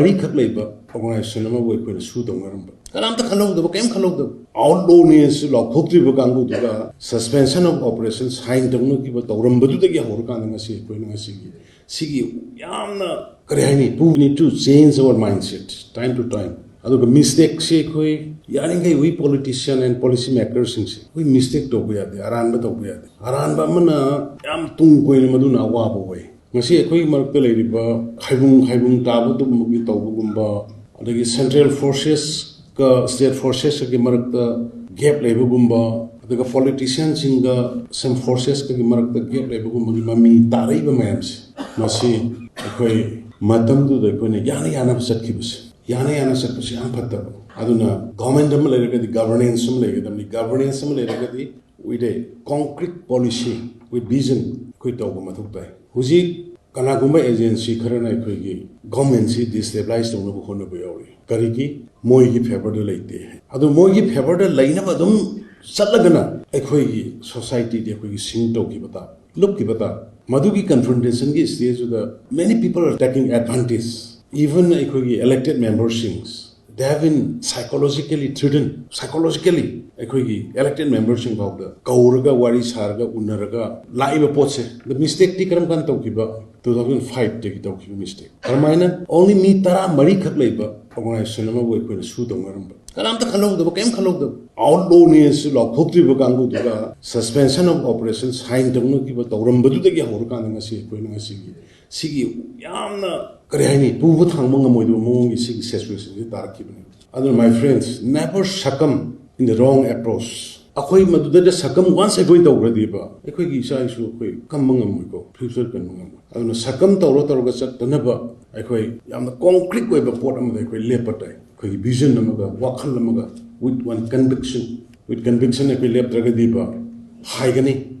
Mari khak leiba organisationama wo ko su Tounaramba. Kalam ta khalogda kem khalogda. Outlaw ne su lok phokti ba kangu duga suspension of operations hain dongno ki ba Tounaramba du dagi hor kan ngasi ko ngasi gi. Sigi yamna kare hani we need to change our mindset time to time. Aduga mistake se koi yaringai we politician and policy makers sing se we mistake to bu yade aran ba to bu yade aran ba mana yam tung koi maduna wa bo we ngasi ekoi marak te leiriba khaibung tabu tu mugi to bu gumba adagi central forces ka state forces ki marak ta gap leibu gumba adaga politicians singa some forces ka marak ta gap leibu gumba gi mami tarai ba mayam se masi ekoi matam du de koi ne yana sakhi bus yana sakhi am phatta Aduna government governance with a concrete policy with vision koi tawba mathuk tai Houjik kanagumba agency kharana khoi government si destabilize tawna bu khona bu yawi karigi moi gi favor de leite adu moi gi favor de laina ba dum chatlagana khoi gi society de khoi gi sing to ki bata look ki bata madu gi confrontation gi stage the many people are taking advantage even khoi gi elected members they have been psychologically threatened. Psychologically, elected members involved. Kauraga, wari sarga, unaraga, laiba potse. The mistake tikaram kan taukiba 2005 take taukiba mistake. Karmaina only me tara mari khak leiba Organisationama wo ko su Tounaramba. Kalam ta khalogda kem khalogda. Outlaw ne su lok phokti ba kangu duga suspension of operations hain dongno ki ba Tounaramba du dagi hor kan ngasi ko ngasi gi. Sigi yamna kare hani pubu thangma ngamoidu mongi sigi situation ji tarakibani. Aduna my friends, never succumb in the wrong approach. Akhoi maduda succumb once akoi tawradi ba akoi gi isa isu akoi kamma ngamoi ko future kan ngam. Aduna succumb tawra chat tanaba akoi yamna concrete koi ba pot am akoi lepatai akoi vision namaga wakhal namaga with one conviction akoi lep dragadi ba haigani